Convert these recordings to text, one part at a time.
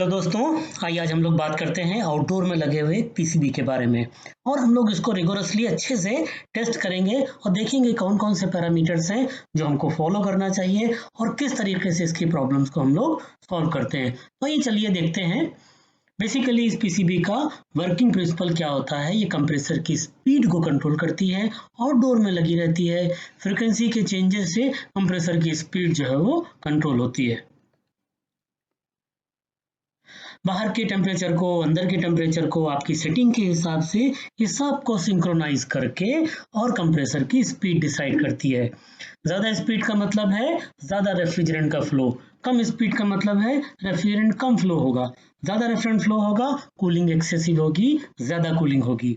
Hello दोस्तों, आइए आज हम लोग बात करते हैं आउटडोर में लगे हुए पीसीबी के बारे में। और हम लोग इसको रिगोरसली अच्छे से टेस्ट करेंगे और देखेंगे कौन कौन से पैरामीटर्स हैं जो हमको फॉलो करना चाहिए और किस तरीके से इसकी प्रॉब्लम्स को हम लोग सॉल्व करते हैं। तो ये चलिए देखते हैं बेसिकली इस पीसीबी का वर्किंग प्रिंसिपल क्या होता है। ये कंप्रेसर की स्पीड को कंट्रोल करती है, आउटडोर में लगी रहती है। फ्रिक्वेंसी के चेंजेस से कंप्रेसर की स्पीड जो है वो कंट्रोल होती है। बाहर के टेम्परेचर को, अंदर के टेम्परेचर को आपकी सेटिंग के हिसाब से ये सब को सिंक्रोनाइज करके और कंप्रेसर की स्पीड डिसाइड करती है। ज़्यादा स्पीड का मतलब है ज़्यादा रेफ्रिजरेंट का फ्लो, कम स्पीड का मतलब है रेफ्रिजरेंट कम फ्लो होगा। ज़्यादा रेफ्रिजरेंट फ्लो होगा, कूलिंग एक्सेसिव होगी, ज़्यादा कूलिंग होगी।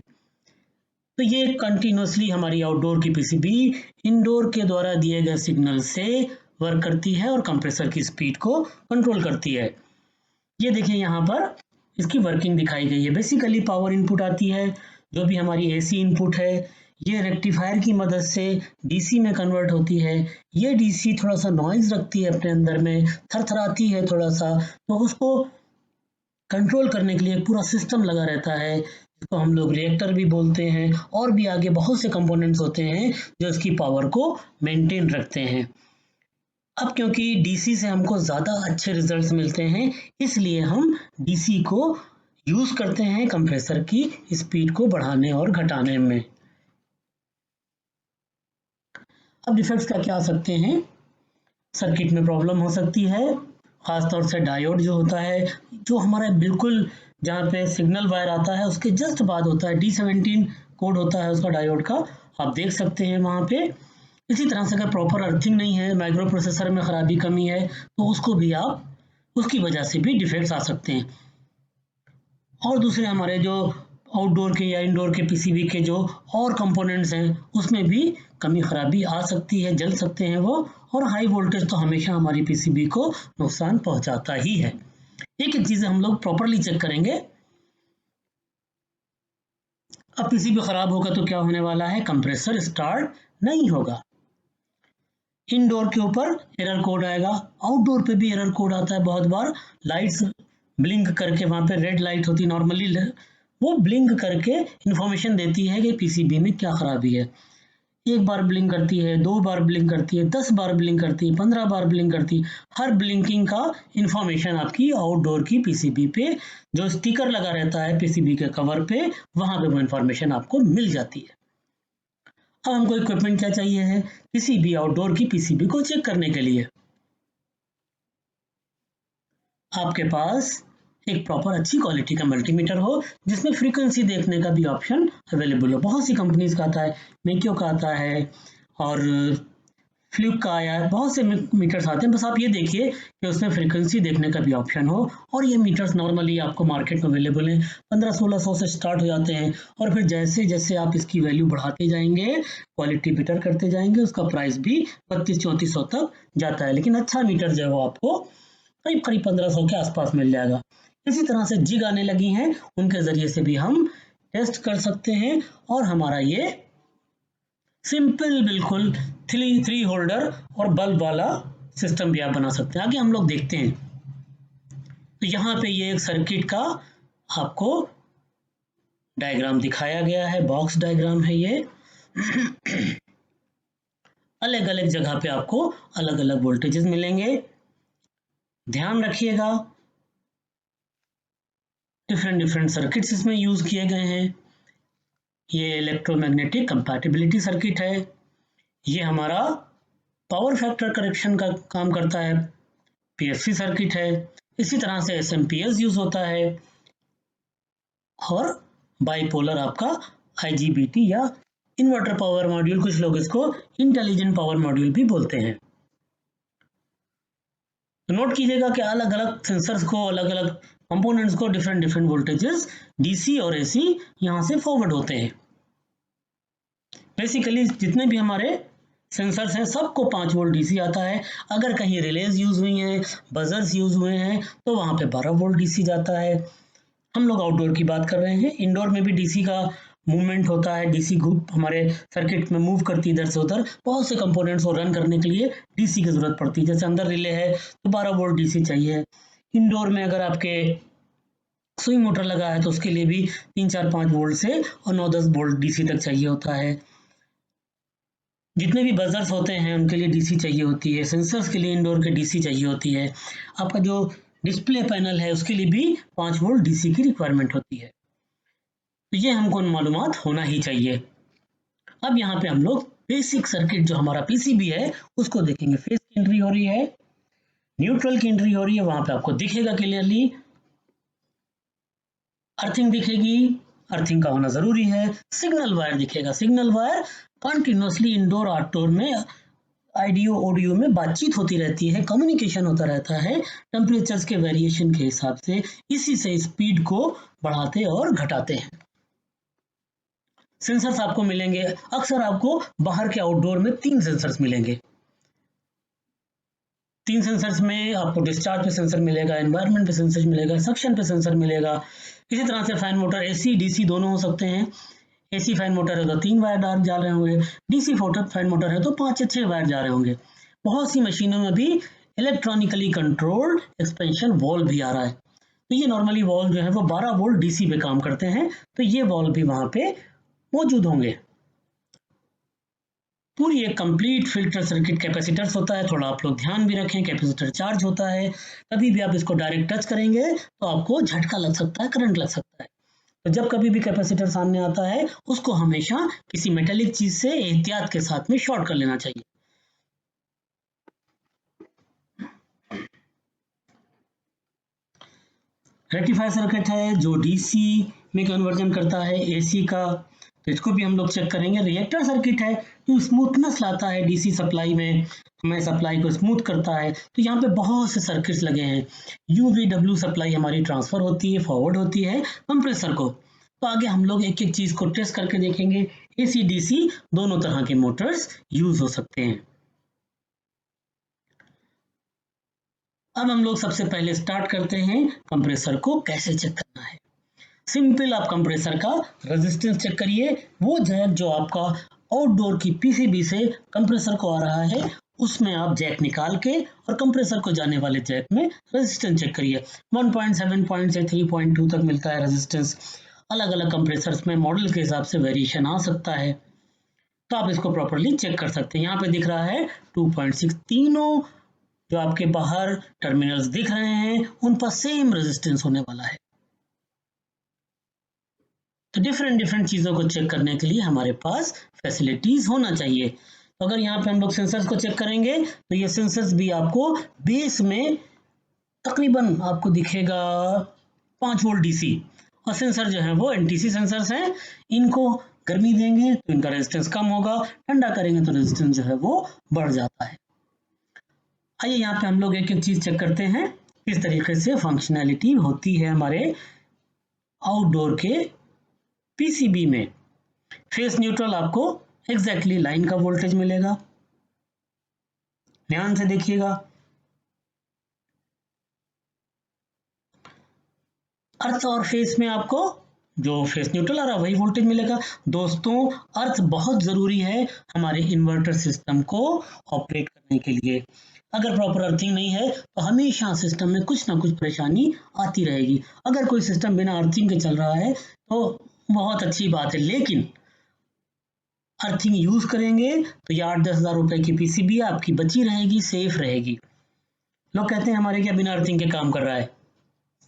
तो ये कंटिन्यूसली हमारी आउटडोर की पीसीबी इंडोर के द्वारा दिए गए सिग्नल से वर्क करती है और कंप्रेसर की स्पीड को कंट्रोल करती है। ये देखिए यहाँ पर इसकी वर्किंग दिखाई गई है। बेसिकली पावर इनपुट आती है, जो भी हमारी एसी इनपुट है ये रेक्टिफायर की मदद से डीसी में कन्वर्ट होती है। ये डीसी थोड़ा सा नॉइज रखती है अपने अंदर में, थरथराती है थोड़ा सा, तो उसको कंट्रोल करने के लिए एक पूरा सिस्टम लगा रहता है जिसको हम लोग रिएक्टर भी बोलते हैं। और भी आगे बहुत से कंपोनेंट्स होते हैं जो इसकी पावर को मेंटेन रखते हैं। अब क्योंकि डीसी से हमको ज़्यादा अच्छे रिजल्ट्स मिलते हैं, इसलिए हम डीसी को यूज़ करते हैं कंप्रेसर की स्पीड को बढ़ाने और घटाने में। अब डिफेक्ट्स क्या आ सकते हैं? सर्किट में प्रॉब्लम हो सकती है, ख़ासतौर से डायोड जो होता है, जो हमारा बिल्कुल जहाँ पे सिग्नल वायर आता है उसके जस्ट बाद होता है, D17 कोड होता है उसका डायोड का, आप देख सकते हैं वहाँ पे। इसी तरह से अगर प्रॉपर अर्थिंग नहीं है, माइक्रो प्रोसेसर में खराबी कमी है, तो उसको भी आप उसकी वजह से भी डिफेक्ट्स आ सकते हैं। और दूसरे हमारे जो आउटडोर के या इंडोर के पीसीबी के जो और कंपोनेंट्स हैं उसमें भी कमी खराबी आ सकती है, जल सकते हैं वो। और हाई वोल्टेज तो हमेशा हमारी पीसीबी को नुकसान पहुंचाता ही है। एक एक चीज़ें हम लोग प्रॉपरली चेक करेंगे। अब पीसीबी खराब होगा तो क्या होने वाला है? कंप्रेसर स्टार्ट नहीं होगा। इनडोर के ऊपर एरर कोड आएगा, आउटडोर पे भी एरर कोड आता है बहुत बार। लाइट्स ब्लिंक करके, वहाँ पे रेड लाइट होती नॉर्मली, वो ब्लिंक करके इंफॉर्मेशन देती है कि पीसीबी में क्या खराबी है। एक बार ब्लिंक करती है, 2 बार ब्लिंक करती है, 10 बार ब्लिंक करती है, 15 बार ब्लिंक करती है। हर ब्लिंकिंग का इंफॉर्मेशन आपकी आउटडोर की पीसीबी पे जो स्टिकर लगा रहता है पीसीबी के कवर पे, वहाँ पे वो इंफॉर्मेशन आपको मिल जाती है। अब हमको इक्विपमेंट क्या चाहिए है किसी भी आउटडोर की पीसीबी को चेक करने के लिए? आपके पास एक प्रॉपर अच्छी क्वालिटी का मल्टीमीटर हो जिसमें फ्रीक्वेंसी देखने का भी ऑप्शन अवेलेबल हो। बहुत सी कंपनीज का आता है, मेकियो का आता है और फ्लिप का आया है, बहुत से मीटर्स आते हैं। बस आप ये देखिए कि उसमें फ्रीक्वेंसी देखने का भी ऑप्शन हो। और ये मीटर्स नॉर्मली आपको मार्केट में अवेलेबल हैं, 1500-1600 से स्टार्ट हो जाते हैं। और फिर जैसे जैसे आप इसकी वैल्यू बढ़ाते जाएंगे, क्वालिटी बेटर करते जाएंगे, उसका प्राइस भी 3200-3400 तक जाता है। लेकिन अच्छा मीटर जो है वो आपको करीब करीब 1500 के आसपास मिल जाएगा। इसी तरह से जिग आने लगी हैं, उनके जरिए से भी हम टेस्ट कर सकते हैं। और हमारा ये सिंपल बिल्कुल थ्री होल्डर और बल्ब वाला सिस्टम भी आप बना सकते हैं। आगे हम लोग देखते हैं। तो यहाँ पे ये एक सर्किट का आपको डायग्राम दिखाया गया है, बॉक्स डायग्राम है ये। अलग अलग जगह पे आपको अलग अलग वोल्टेजेस मिलेंगे। ध्यान रखिएगा, डिफरेंट सर्किट्स इसमें यूज किए गए हैं। ये इलेक्ट्रोमैग्नेटिक कंपैटिबिलिटी सर्किट है। ये हमारा पावर फैक्टर करेक्शन का काम करता है, पीएफसी सर्किट है। इसी तरह से एसएमपीएस यूज होता है। और बाइपोलर आपका आईजीबीटी या इन्वर्टर पावर मॉड्यूल, कुछ लोग इसको इंटेलिजेंट पावर मॉड्यूल भी बोलते हैं। तो नोट कीजिएगा कि अलग अलग सेंसर्स को, अलग अलग कंपोनेंट्स को डिफरेंट वोल्टेजेस डीसी और एसी यहाँ से फॉरवर्ड होते हैं। बेसिकली जितने भी हमारे सेंसर्स हैं सबको 5 वोल्ट डीसी आता है। अगर कहीं रिलेज यूज हुई हैं, बजर्स यूज हुए हैं, तो वहाँ पे 12 वोल्ट डीसी जाता है। हम लोग आउटडोर की बात कर रहे हैं। इंडोर में भी डीसी का मूवमेंट होता है, डीसी ग्रुप हमारे सर्किट में मूव करती है इधर से उधर। बहुत से कंपोनेंट्स को रन करने के लिए डीसी की जरूरत पड़ती है। जैसे अंदर रिले है तो 12 वोल्ट डीसी चाहिए, इंडोर में अगर आपके सुई मोटर लगा है तो उसके लिए भी 3-4-5 वोल्ट से और 9-10 वोल्ट डीसी तक चाहिए होता है। जितने भी बजर्स होते हैं उनके लिए डीसी चाहिए होती है, सेंसर्स के लिए इंडोर के डीसी चाहिए होती है। आपका जो डिस्प्ले पैनल है उसके लिए भी 5 वोल्ट डीसी की रिक्वायरमेंट होती है। तो ये हमको मालूमात होना ही चाहिए। अब यहाँ पे हम लोग बेसिक सर्किट जो हमारा पीसीबी है उसको देखेंगे। फेज की एंट्री हो रही है, न्यूट्रल की एंट्री हो रही है, वहां पे आपको दिखेगा क्लियरली। अर्थिंग दिखेगी, अर्थिंग का होना जरूरी है। सिग्नल वायर दिखेगा, signal wire continuously indoor outdoor में आईडियो ऑडियो में बातचीत होती रहती है, कम्युनिकेशन होता रहता है टेम्परेचर्स के वेरिएशन के हिसाब से। इसी से स्पीड को बढ़ाते और घटाते हैं। सेंसर्स आपको मिलेंगे, अक्सर आपको बाहर के आउटडोर में 3 सेंसर्स मिलेंगे। 3 सेंसर्स में आपको डिस्चार्ज पे सेंसर मिलेगा, एनवायरनमेंट पे सेंसर मिलेगा, सक्शन पे सेंसर मिलेगा। इसी तरह से फैन मोटर एसी डीसी दोनों हो सकते हैं। एसी फैन मोटर है तो 3 वायर जा रहे होंगे, डीसी फैन मोटर है तो 5 या 6 वायर जा रहे होंगे। बहुत सी मशीनों में भी इलेक्ट्रॉनिकली कंट्रोल्ड एक्सपेंशन वॉल्व भी आ रहा है। तो ये नॉर्मली वॉल्व जो है वो 12 वोल्ट डीसी पे काम करते हैं, तो ये वॉल्व भी वहां पे मौजूद होंगे। पूरी एक कंप्लीट फिल्टर सर्किट कैपेसिटर्स होता है, थोड़ा आप लोग ध्यान भी रखें। कैपेसिटर चार्ज होता है, कभी भी आप इसको डायरेक्ट टच करेंगे तो आपको झटका लग सकता है, करंट लग सकता है। तो जब कभी भी कैपेसिटर सामने आता है उसको हमेशा किसी मेटेलिक चीज से एहतियात के साथ में शॉर्ट कर लेना चाहिए। रेक्टिफायर सर्किट है जो डीसी में कन्वर्जन करता है एसी का, तो इसको भी हम लोग चेक करेंगे। रिएक्टर सर्किट है जो स्मूथनेस लाता है डीसी सप्लाई में, हमें सप्लाई को स्मूथ करता है। तो यहाँ पे बहुत से सर्किट्स लगे हैं। यूवीडब्ल्यू सप्लाई हमारी ट्रांसफर होती है, फॉरवर्ड होती है कंप्रेसर को। तो आगे हम लोग एक एक चीज को टेस्ट करके देखेंगे। एसी डीसी दोनों तरह के मोटर्स यूज हो सकते हैं। अब हम लोग सबसे पहले स्टार्ट करते हैं कंप्रेसर को कैसे चेक करना है। सिंपल, आप कंप्रेसर का रेजिस्टेंस चेक करिए। वो जैक जो आपका आउटडोर की पीसीबी से कंप्रेसर को आ रहा है उसमें आप जैक निकाल के और कंप्रेसर को जाने वाले जैक में रेजिस्टेंस चेक करिए। 1.7 पॉइंट से 3.2 तक मिलता है रेजिस्टेंस। अलग अलग कंप्रेसर्स में मॉडल के हिसाब से वेरिएशन आ सकता है, तो आप इसको प्रॉपरली चेक कर सकते हैं। यहाँ पे दिख रहा है 2.6। तीनों जो आपके बाहर टर्मिनल्स दिख रहे हैं उन पर सेम रेजिस्टेंस होने वाला है। तो डिफरेंट चीज़ों को चेक करने के लिए हमारे पास फैसिलिटीज होना चाहिए। तो अगर यहाँ पे हम लोग सेंसर्स को चेक करेंगे तो ये सेंसर्स भी आपको बेस में तकरीबन आपको दिखेगा 5 वोल्ट डीसी, और सेंसर जो है वो एनटीसी सेंसर्स हैं। इनको गर्मी देंगे तो इनका रेजिस्टेंस कम होगा, ठंडा करेंगे तो रेजिस्टेंस जो है वो बढ़ जाता है। आइए यहाँ पे हम लोग एक एक चीज चेक करते हैं किस तरीके से फंक्शनैलिटी होती है हमारे आउटडोर के पीसीबी में। फेस न्यूट्रल आपको एग्जैक्टली लाइन का वोल्टेज मिलेगा, ध्यान से देखिएगा। अर्थ और फेस में आपको जो फेस न्यूट्रल आ रहा है वही वोल्टेज मिलेगा। दोस्तों, अर्थ बहुत जरूरी है हमारे इन्वर्टर सिस्टम को ऑपरेट करने के लिए। अगर प्रॉपर अर्थिंग नहीं है तो हमेशा सिस्टम में कुछ ना कुछ परेशानी आती रहेगी। अगर कोई सिस्टम बिना अर्थिंग के चल रहा है तो बहुत अच्छी बात है, लेकिन अर्थिंग यूज करेंगे तो ये 8-10 हज़ार रुपए की पीसीबी आपकी बची रहेगी, सेफ रहेगी। लोग कहते हैं हमारे क्या बिना अर्थिंग के काम कर रहा है,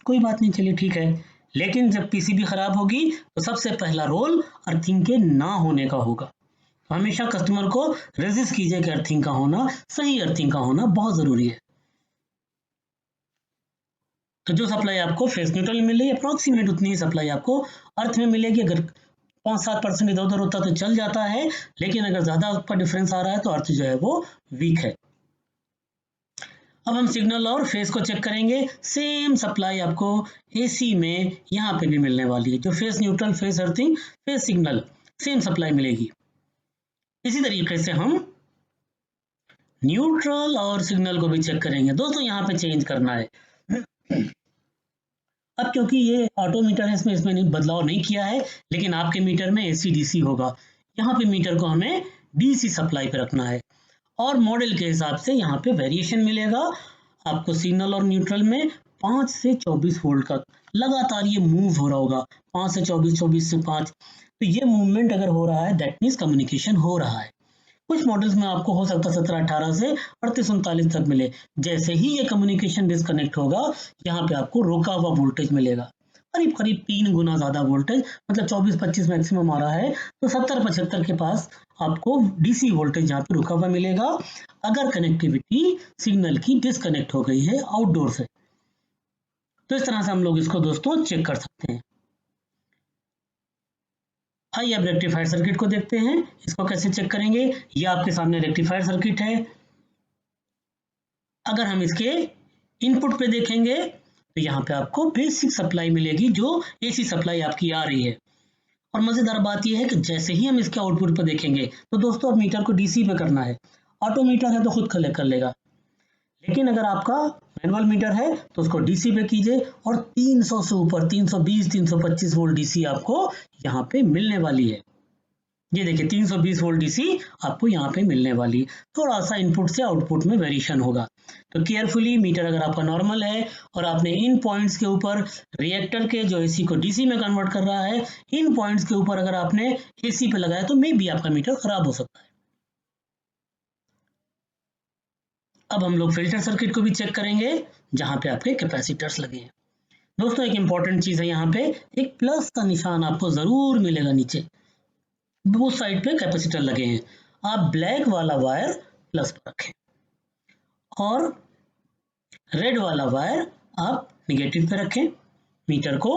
कोई बात नहीं, चलिए ठीक है। लेकिन जब पीसीबी खराब होगी तो सबसे पहला रोल अर्थिंग के ना होने का होगा। तो हमेशा कस्टमर को रेजिस्ट कीजिए कि अर्थिंग का होना, सही अर्थिंग का होना बहुत जरूरी है। तो जो सप्लाई आपको फेस न्यूट्रल में मिल रही है अप्रोक्सीमेट उतनी ही सप्लाई आपको अर्थ में मिलेगी। अगर 5-7% इधर उधर होता तो चल जाता है, लेकिन अगर ज्यादा उसका डिफरेंस आ रहा है तो अर्थ जो है वो वीक है। अब हम सिग्नल और फेस को चेक करेंगे। सेम सप्लाई आपको एसी में यहाँ पे भी मिलने वाली है, जो face neutral, face earthing, face signal, same supply मिलेगी। इसी तरीके से हम न्यूट्रल और सिग्नल को भी चेक करेंगे। दोस्तों यहाँ पे चेंज करना है। अब क्योंकि ये ऑटो मीटर है, इसमें बदलाव नहीं किया है, लेकिन आपके मीटर में एसी डीसी होगा। यहाँ पे मीटर को हमें डीसी सप्लाई पे रखना है और मॉडल के हिसाब से यहाँ पे वेरिएशन मिलेगा आपको सिग्नल और न्यूट्रल में 5 से 24 वोल्ट का लगातार ये मूव हो रहा होगा, 5 से 24, 24 से 5। तो ये मूवमेंट अगर हो रहा है दैट मीन्स कम्युनिकेशन हो रहा है। कुछ मॉडल्स में आपको हो सकता है 17-18 से 38-39 तक मिले। जैसे ही ये कम्युनिकेशन डिस्कनेक्ट होगा, यहाँ पे आपको रुका हुआ वोल्टेज मिलेगा, करीब करीब 3 गुना ज्यादा वोल्टेज, मतलब 24-25 मैक्सिमम आ रहा है, तो 70-75 के पास आपको डीसी वोल्टेज यहाँ पे रुका हुआ मिलेगा अगर कनेक्टिविटी सिग्नल की डिस्कनेक्ट हो गई है आउटडोर से। तो इस तरह से हम लोग इसको दोस्तों चेक कर सकते हैं। आइए अब रेक्टिफायर सर्किट को देखते हैं, इसको कैसे चेक करेंगे। ये आपके सामने रेक्टिफायर सर्किट है। अगर हम इसके इनपुट पे देखेंगे तो यहाँ पे आपको बेसिक सप्लाई मिलेगी, जो एसी सप्लाई आपकी आ रही है। और मजेदार बात यह है कि जैसे ही हम इसके आउटपुट पर देखेंगे तो दोस्तों अब मीटर को डीसी पे करना है, ऑटो मीटर है तो खुद कलेक्ट कर लेगा, लेकिन अगर आपका मैनुअल मीटर है तो उसको डीसी पे कीजिए और 300 से ऊपर 320 325 वोल्ट डीसी आपको यहाँ पे मिलने वाली है। ये देखिए 320 वोल्ट डीसी आपको यहाँ पे मिलने वाली। थोड़ा सा इनपुट से आउटपुट में वेरिएशन होगा, तो केयरफुली मीटर अगर आपका नॉर्मल है और आपने इन पॉइंट्स के ऊपर रिएक्टर के जो एसी को डीसी में कन्वर्ट कर रहा है, इन पॉइंट्स के ऊपर अगर आपने एसी पे लगाया तो मे बी आपका मीटर खराब हो सकता है। अब हम लोग फिल्टर सर्किट को भी चेक करेंगे जहां पे आपके कैपेसिटर्स लगे हैं। दोस्तों एक इंपॉर्टेंट चीज है, यहाँ पे एक प्लस का निशान आपको जरूर मिलेगा नीचे, बोथ साइड पे कैपेसिटर लगे हैं। आप ब्लैक वाला वायर प्लस पर रखें और रेड वाला वायर आप निगेटिव पे रखें। मीटर को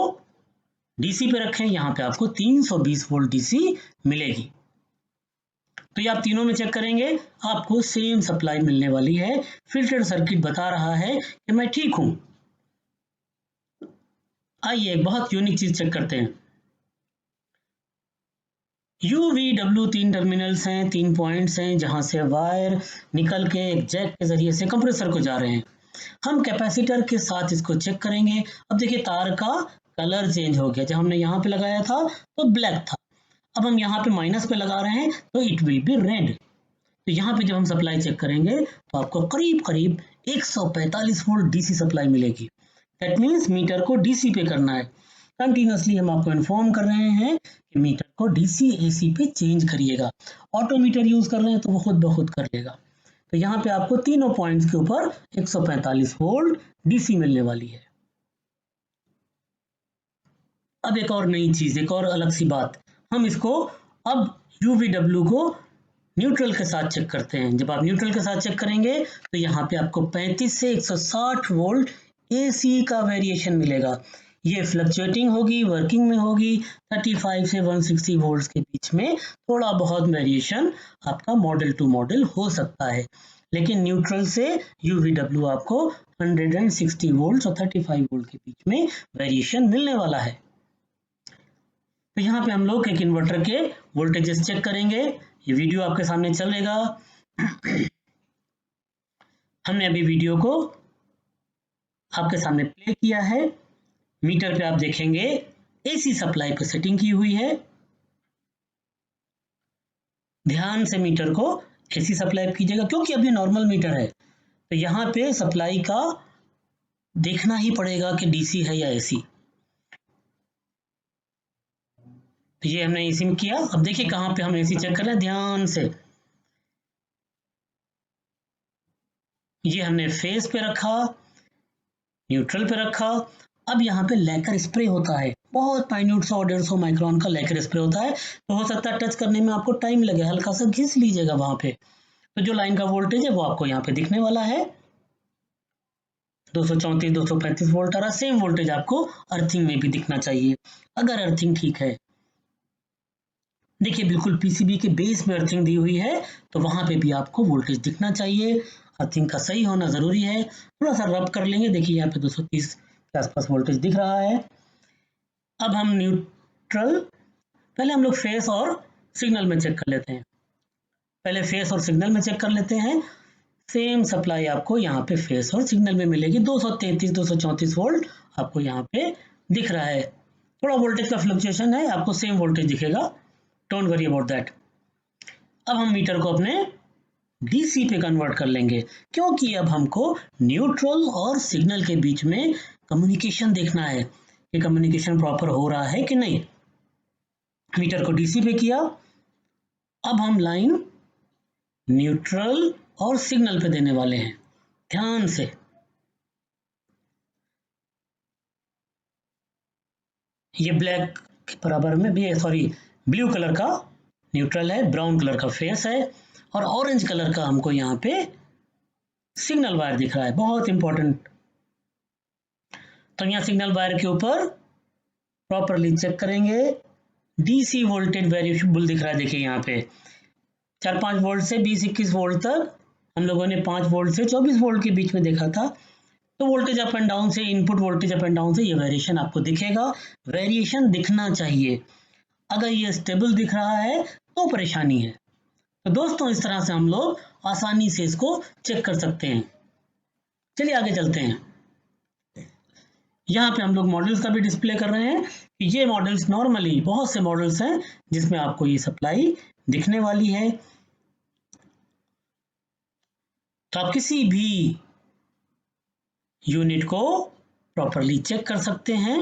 डीसी पे रखें, यहाँ पे आपको 320 वोल्ट डीसी मिलेगी। तो ये आप तीनों में चेक करेंगे, आपको सेम सप्लाई मिलने वाली है। फिल्टर सर्किट बता रहा है कि मैं ठीक हूं। आइए एक बहुत यूनिक चीज चेक करते हैं। UVW 3 टर्मिनल्स हैं, 3 पॉइंट्स हैं जहां से वायर निकल के एक जैक के जरिए से कंप्रेसर को जा रहे हैं। हम कैपेसिटर के साथ इसको चेक करेंगे। अब देखिए तार का कलर चेंज हो गया, जब हमने यहाँ पे लगाया था तो ब्लैक था, अब हम यहाँ पे माइनस पे लगा रहे हैं तो इट विल बी रेड। तो यहाँ पे जब हम सप्लाई चेक करेंगे तो आपको करीब करीब 145 वोल्ट डीसी सप्लाई मिलेगी। दैट मीन्स मीटर को डीसी पे करना है। कंटिन्यूसली हम आपको इन्फॉर्म कर रहे हैं कि मीटर को डीसी एसी पे चेंज करिएगा। ऑटो मीटर यूज कर रहे हैं तो वो खुद ब खुद कर लेगा। तो यहाँ पे आपको तीनों पॉइंट्स के ऊपर 145 वोल्ट डीसी मिलने वाली है। अब एक और नई चीज, एक और अलग सी बात, हम इसको अब UVW को न्यूट्रल के साथ चेक करते हैं। जब आप न्यूट्रल के साथ चेक करेंगे तो यहाँ पे आपको 35 से 160 वोल्ट एसी का वेरिएशन मिलेगा। ये फ्लक्चुएटिंग होगी, वर्किंग में होगी, 35 से 160 वोल्ट्स के बीच में थोड़ा बहुत वेरिएशन आपका मॉडल टू मॉडल हो सकता है, लेकिन न्यूट्रल से UVW आपको 160 वोल्ट और 35 वोल्ट के बीच में वेरिएशन मिलने वाला है। तो यहाँ पे हम लोग एक इन्वर्टर के वोल्टेजेस चेक करेंगे। ये वीडियो आपके सामने चलेगा। हमने अभी वीडियो को आपके सामने प्ले किया है। मीटर पे आप देखेंगे एसी सप्लाई पे सेटिंग की हुई है। ध्यान से मीटर को एसी सप्लाई कीजिएगा, क्योंकि अभी नॉर्मल मीटर है तो यहाँ पे सप्लाई का देखना ही पड़ेगा कि डीसी है या एसी। तो ये हमने एसी में किया। अब देखिए कहाँ पे हम एसी चेक कर रहे हैं, ध्यान से। ये हमने फेस पे रखा, न्यूट्रल पे रखा। अब यहाँ पे लैकर स्प्रे होता है, बहुत माइन्यूट 100-150 माइक्रोन का लैकर स्प्रे होता है, तो हो सकता है टच करने में आपको टाइम लगे, हल्का सा घिस लीजिएगा वहां पे। तो जो लाइन का वोल्टेज है वो आपको यहाँ पे दिखने वाला है, 234 235 वोल्ट आ रहा। सेम वोल्टेज आपको अर्थिंग में भी दिखना चाहिए अगर अर्थिंग ठीक है। देखिए बिल्कुल पीसीबी के बेस में अर्थिंग दी हुई है तो वहां पे भी आपको वोल्टेज दिखना चाहिए। अर्थिंग का सही होना जरूरी है। थोड़ा सा रब कर लेंगे, देखिए यहाँ पे 230 के आसपास वोल्टेज दिख रहा है। अब हम न्यूट्रल, पहले हम लोग फेस और सिग्नल में चेक कर लेते हैं। पहले फेस और सिग्नल में चेक कर लेते हैं। सेम सप्लाई आपको यहाँ पे फेस और सिग्नल में मिलेगी, 233 234 वोल्ट आपको यहाँ पे दिख रहा है। थोड़ा वोल्टेज का फ्लक्चुएशन है, आपको सेम वोल्टेज दिखेगा, डोंट वरी अबाउट दैट। अब हम मीटर को अपने डीसी पे कन्वर्ट कर लेंगे, क्योंकि अब हमको न्यूट्रल और सिग्नल के बीच में कम्युनिकेशन देखना है कि कम्युनिकेशन प्रॉपर हो रहा है कि नहीं। मीटर को डीसी पे किया, अब हम लाइन न्यूट्रल और सिग्नल पे देने वाले हैं। ध्यान से ये ब्लैक के बराबर में भी, सॉरी ब्लू कलर का न्यूट्रल है, ब्राउन कलर का फेस है और ऑरेंज कलर का हमको यहाँ पे सिग्नल वायर दिख रहा है, बहुत इंपॉर्टेंट। तो यहाँ सिग्नल वायर के ऊपर प्रॉपरली चेक करेंगे, डीसी वोल्टेज वेरिएबल दिख रहा है, देखिए यहाँ पे 4-5 वोल्ट से 20-21 वोल्ट तक, हम लोगों ने 5 वोल्ट से 24 वोल्ट के बीच में देखा था। तो वोल्टेज अप एंड डाउन से, input voltage up and down से ये वेरिएशन आपको दिखेगा, वेरिएशन दिखना चाहिए। अगर ये स्टेबल दिख रहा है तो परेशानी है। तो दोस्तों इस तरह से हम लोग आसानी से इसको चेक कर सकते हैं। चलिए आगे चलते हैं। यहाँ पे हम लोग मॉडल्स का भी डिस्प्ले कर रहे हैं कि ये मॉडल्स नॉर्मली बहुत से मॉडल्स हैं जिसमें आपको ये सप्लाई दिखने वाली है। तो आप किसी भी यूनिट को प्रॉपरली चेक कर सकते हैं।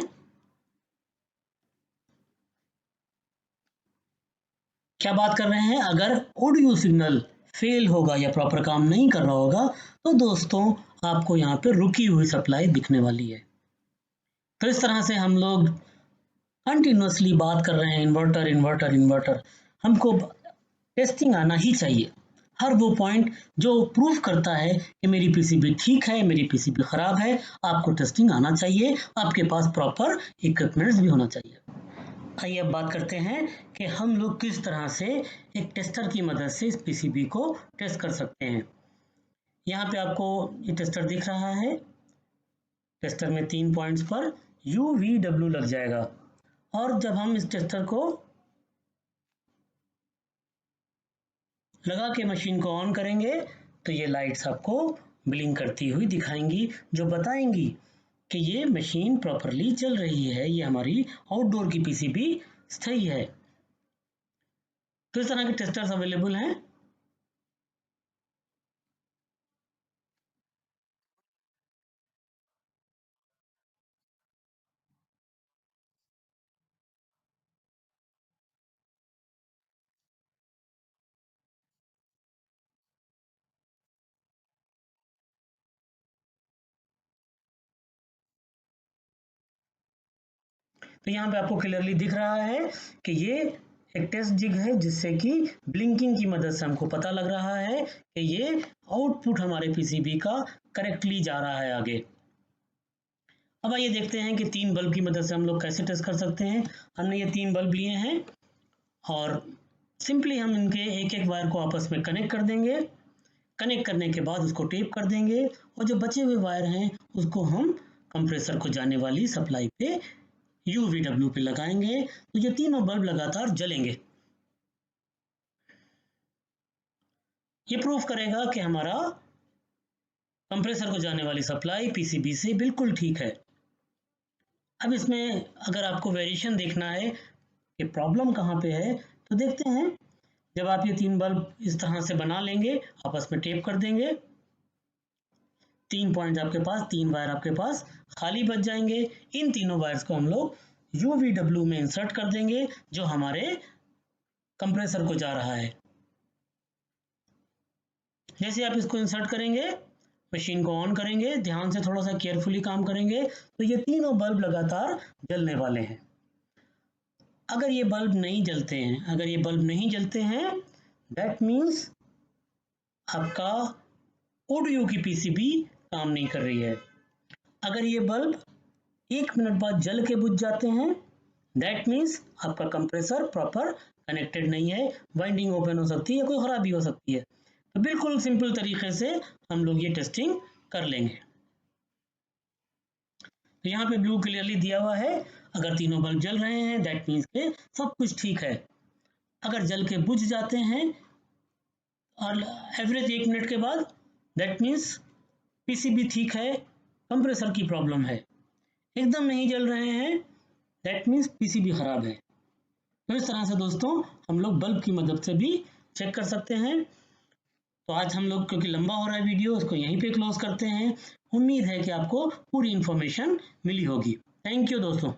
क्या बात कर रहे हैं, अगर ऑडियो सिग्नल फेल होगा या प्रॉपर काम नहीं कर रहा होगा तो दोस्तों आपको यहाँ पे रुकी हुई सप्लाई दिखने वाली है। तो इस तरह से हम लोग कंटिन्यूअसली बात कर रहे हैं इन्वर्टर इन्वर्टर इन्वर्टर। हमको टेस्टिंग आना ही चाहिए, हर वो पॉइंट जो प्रूफ करता है कि मेरी पीसीबी ठीक है, मेरी पीसीबी खराब है, आपको टेस्टिंग आना चाहिए, आपके पास प्रॉपर इक्विपमेंट्स भी होना चाहिए। आइए अब बात करते हैं कि हम लोग किस तरह से एक टेस्टर की मदद से इस पीसीबी को टेस्ट कर सकते हैं। यहाँ पे आपको ये टेस्टर दिख रहा है, टेस्टर में 3 पॉइंट्स पर UVW लग जाएगा और जब हम इस टेस्टर को लगा के मशीन को ऑन करेंगे तो ये लाइट्स आपको ब्लिंक करती हुई दिखाएंगी, जो बताएंगी कि ये मशीन प्रॉपरली चल रही है, ये हमारी आउटडोर की पीसीबी सही है। तो इस तरह के टेस्टर्स अवेलेबल हैं। तो यहाँ पे आपको क्लियरली दिख रहा है कि ये एक टेस्ट जिग है, जिससे कि ब्लिंकिंग की मदद से हमको पता लग रहा है कि ये आउटपुट हमारे पीसीबी का करेक्टली जा रहा है आगे। अब आइए देखते हैं कि 3 बल्ब की मदद से हम लोग कैसे टेस्ट कर सकते हैं। हमने ये 3 बल्ब लिए हैं और सिंपली हम इनके एक एक वायर को आपस में कनेक्ट कर देंगे। कनेक्ट करने के बाद उसको टेप कर देंगे और जो बचे हुए वायर हैं उसको हम कंप्रेसर को जाने वाली सप्लाई पे UVW पे लगाएंगे, तो ये तीनों बल्ब लगातार जलेंगे। ये प्रूफ करेगा कि हमारा कंप्रेसर को जाने वाली सप्लाई पीसीबी से बिल्कुल ठीक है। अब इसमें अगर आपको वेरिएशन देखना है कि प्रॉब्लम कहाँ पे है तो देखते हैं। जब आप ये 3 बल्ब इस तरह से बना लेंगे, आपस में टेप कर देंगे, 3 पॉइंट आपके पास, 3 वायर आपके पास खाली बच जाएंगे। इन तीनों वायर्स को हम लोग UVW में इंसर्ट कर देंगे जो हमारे कंप्रेसर को जा रहा है। जैसे आप इसको इंसर्ट करेंगे, मशीन को ऑन करेंगे, ध्यान से थोड़ा सा केयरफुली काम करेंगे तो ये तीनों बल्ब लगातार जलने वाले हैं। अगर ये बल्ब नहीं जलते हैं, अगर ये बल्ब नहीं जलते हैं, दैट मीन्स आपका ऑडियो की पीसीबी काम नहीं कर रही है। अगर ये बल्ब 1 मिनट बाद जल के बुझ जाते हैं, दैट मीन्स आपका कंप्रेसर प्रॉपर कनेक्टेड नहीं है, वाइंडिंग ओपन हो सकती है, कोई खराबी हो सकती है। तो बिल्कुल सिंपल तरीके से हम लोग ये टेस्टिंग कर लेंगे। तो यहाँ पे ब्लू क्लियरली दिया हुआ है, अगर तीनों बल्ब जल रहे हैं दैट मीन्स के सब कुछ ठीक है। अगर जल के बुझ जाते हैं और एवरेज 1 मिनट के बाद, दैट मीन्स पीसीबी ठीक है, कंप्रेसर की प्रॉब्लम है। एकदम नहीं जल रहे हैं, दैट मीन्स पीसीबी खराब है। तो इस तरह से दोस्तों हम लोग बल्ब की मदद से भी चेक कर सकते हैं। तो आज हम लोग, क्योंकि लंबा हो रहा है वीडियो, इसको यहीं पे क्लोज करते हैं। उम्मीद है कि आपको पूरी इंफॉर्मेशन मिली होगी। थैंक यू दोस्तों।